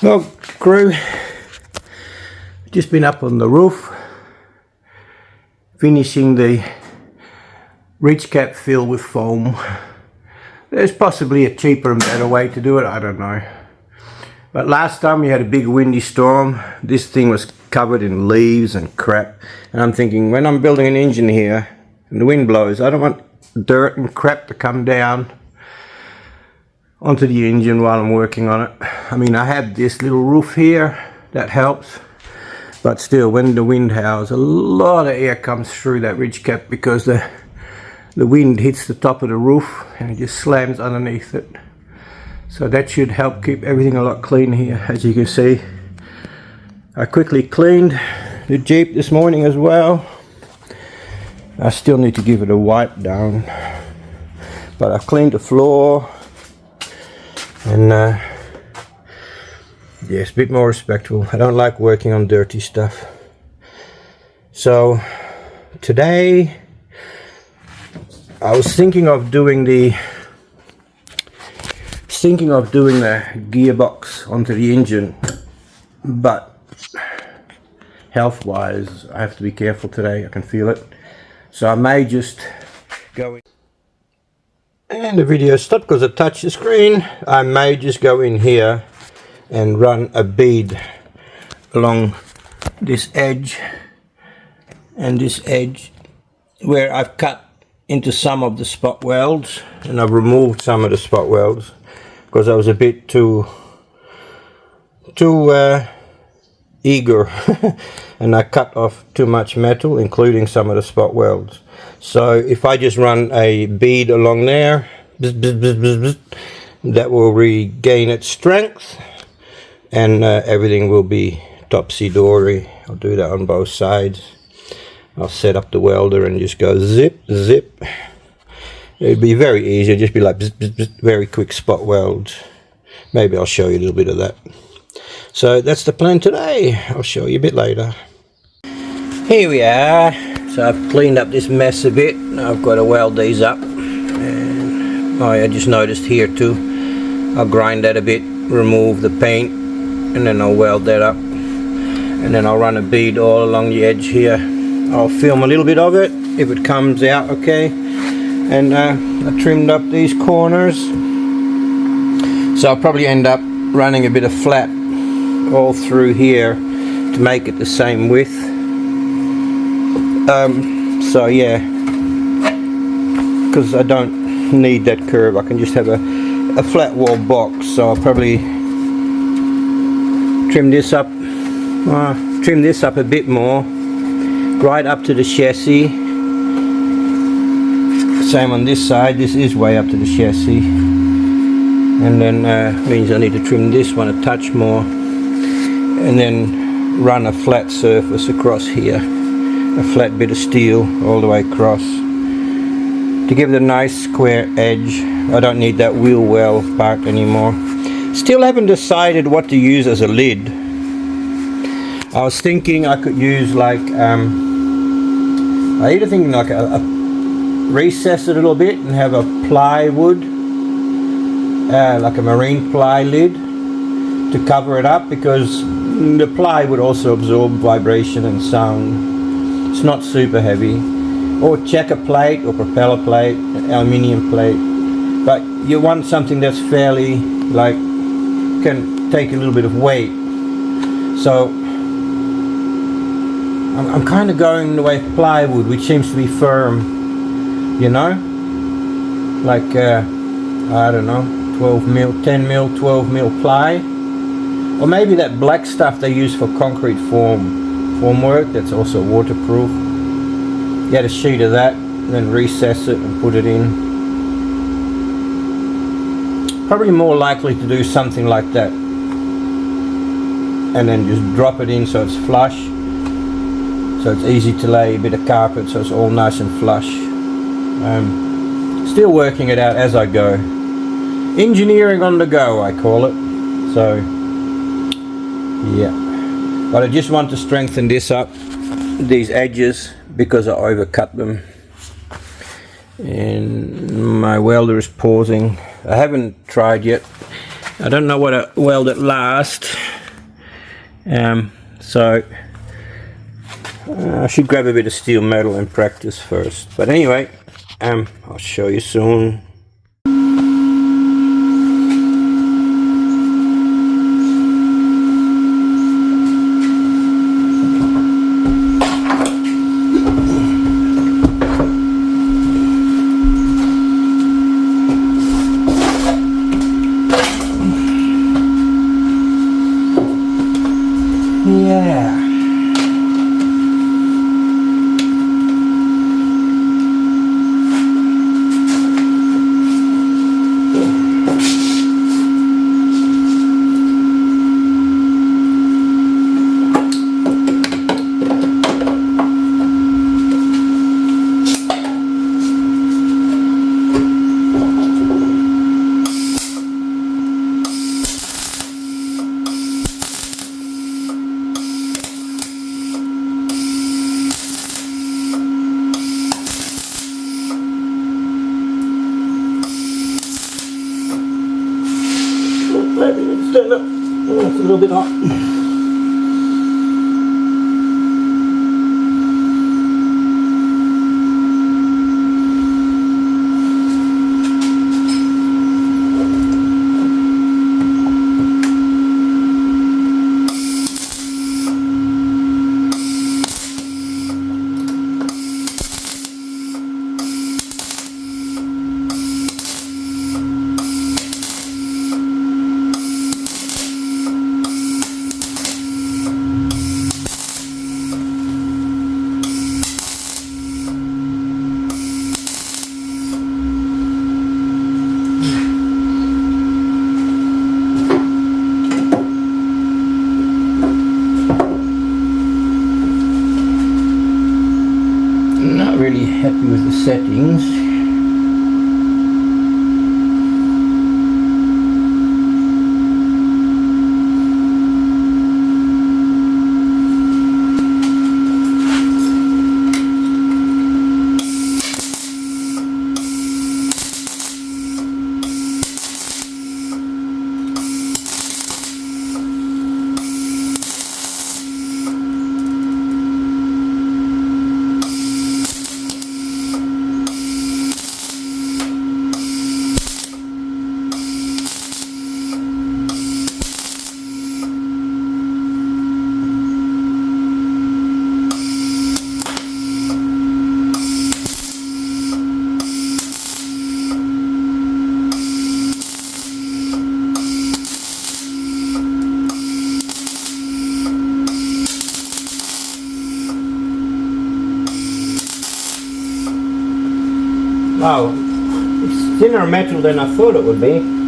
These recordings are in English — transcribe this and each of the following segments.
Well, crew, just been up on the roof finishing the ridge cap fill with foam. There's possibly a cheaper and better way to do it, I don't know. But last time we had a big windy storm, this thing was covered in leaves and crap, and I'm thinking, when I'm building an engine here and the wind blows, I don't want dirt and crap to come down onto the engine while I'm working on it. I mean, I have this little roof here that helps, but still, when the wind howls, a lot of air comes through that ridge cap because the wind hits the top of the roof and it just slams underneath it. So that should help keep everything a lot cleaner here. As you can see, I quickly cleaned the Jeep this morning as well. I still need to give it a wipe down, but I've cleaned the floor. And yeah, it's a bit more respectful. I don't like working on dirty stuff. So today I was thinking of doing the gearbox onto the engine, but health wise I have to be careful today. I can feel it, so I may just go in. And the video stopped because I touched the screen. I may just go in here and run a bead along this edge and this edge where I've cut into some of the spot welds, and I've removed some of the spot welds because I was a bit too eager and I cut off too much metal, including some of the spot welds. So if I just run a bead along there, that will regain its strength, and everything will be topsy-dory. I'll do that on both sides. I'll set up the welder and just go zip, zip. It'd be very easy, just be like very quick spot welds. Maybe I'll show you a little bit of that. So that's the plan today. I'll show you a bit later. Here we are. So I've cleaned up this mess a bit. I've got to weld these up. And I just noticed here too, I'll grind that a bit, remove the paint, and then I'll weld that up. And then I'll run a bead all along the edge here. I'll film a little bit of it if it comes out okay. And I trimmed up these corners. So I'll probably end up running a bit of flat all through here to make it the same width. So yeah, because I don't need that curve, I can just have a flat wall box. So I'll probably trim this up a bit more, right up to the chassis. Same on this side, this is way up to the chassis. And then means I need to trim this one a touch more, and then run a flat surface across here. A flat bit of steel all the way across to give it a nice square edge. I don't need that wheel well part anymore. Still haven't decided what to use as a lid. I was thinking I could use like I either thinking like a recess it a little bit and have a plywood, like a marine ply lid to cover it up, because the ply would also absorb vibration and sound. It's not super heavy. Or checker plate or propeller plate, aluminium plate. But you want something that's fairly, like, can take a little bit of weight. So I'm kind of going the way of plywood, which seems to be firm, you know? Like, I don't know, 12 mil, 10 mil, 12 mil ply. Or maybe that black stuff they use for concrete formwork, that's also waterproof. Get a sheet of that, and then recess it and put it in. Probably more likely to do something like that, and then just drop it in so it's flush, so it's easy to lay a bit of carpet so it's all nice and flush. Still working it out as I go. Engineering on the go, I call it. So yeah. But I just want to strengthen this up, these edges, because I overcut them. And my welder is pausing. I haven't tried yet I don't know what I weld it last, so I should grab a bit of steel metal and practice first. But anyway, I'll show you soon. Yeah. Maybe it's turned up. Oh, it's a little bit hot. Really happy with the settings. Wow, it's thinner metal than I thought it would be.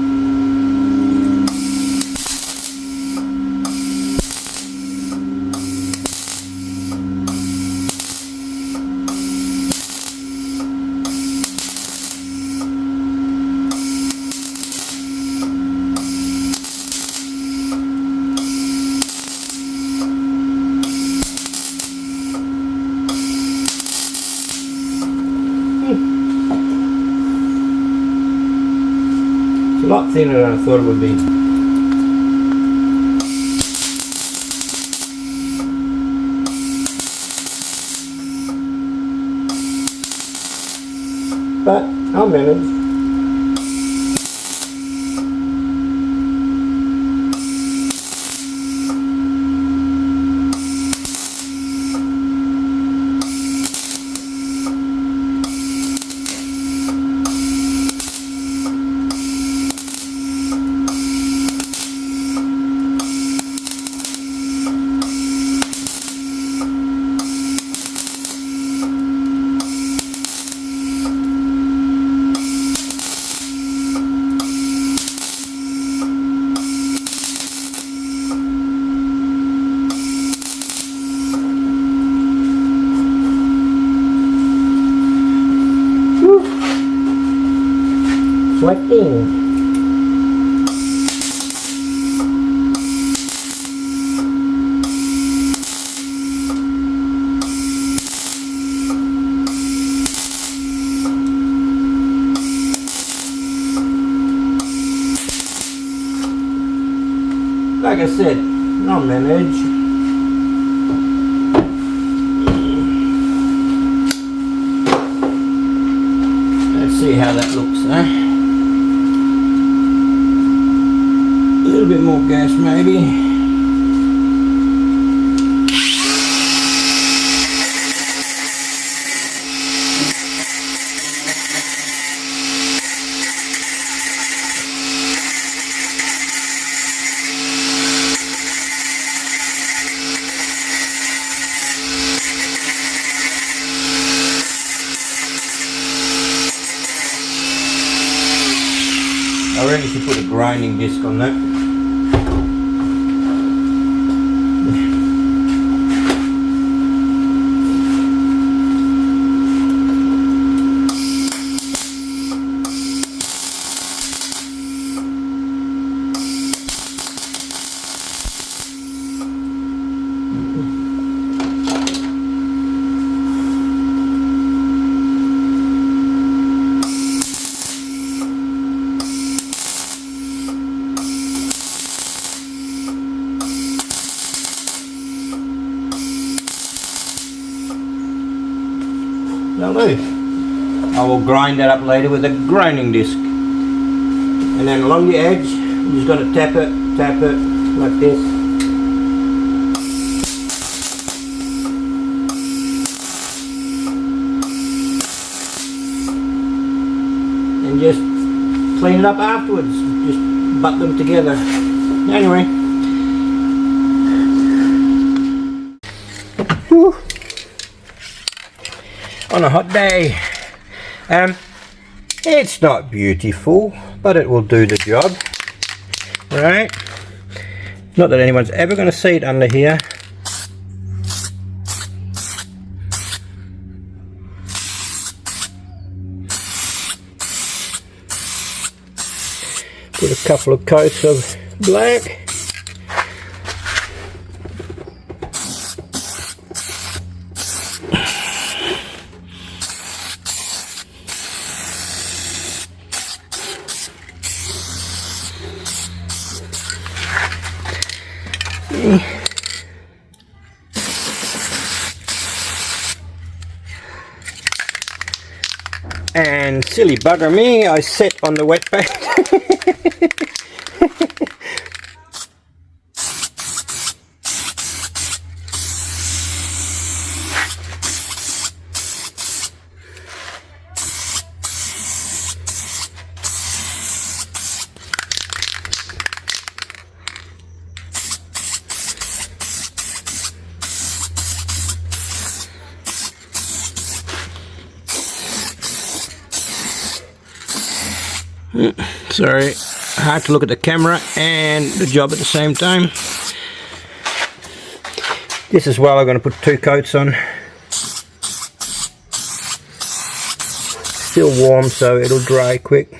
It's a lot thinner than I thought it would be. But I'll manage. Sweating. like I said, on that edge. Let's see how that looks, eh? A little bit more gas maybe. I reckon you should put a grinding disc on that. I will grind that up later with a grinding disc. And then along the edge, you just got to tap it like this. And just clean it up afterwards. Just butt them together. Anyway. Whew. On a hot day. It's not beautiful, but it will do the job, right? Not that anyone's ever going to see it under here. Put a couple of coats of black. And silly bugger me, I set on the wet paint. Sorry, hard to look at the camera and the job at the same time. This as well, I'm going to put 2 coats on. Still warm, so it'll dry quick.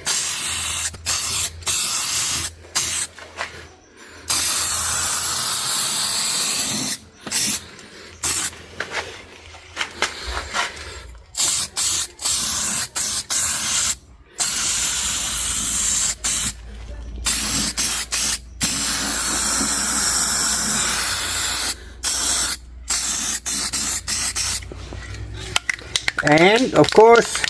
And of course,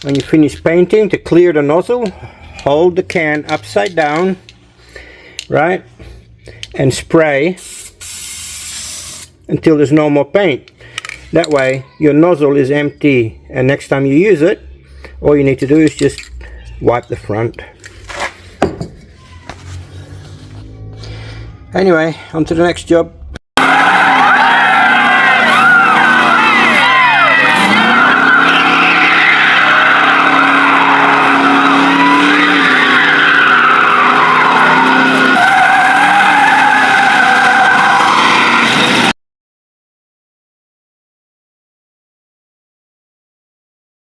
when you finish painting, to clear the nozzle, hold the can upside down, right, and spray until there's no more paint. That way your nozzle is empty, and next time you use it, all you need to do is just wipe the front. Anyway, on to the next job.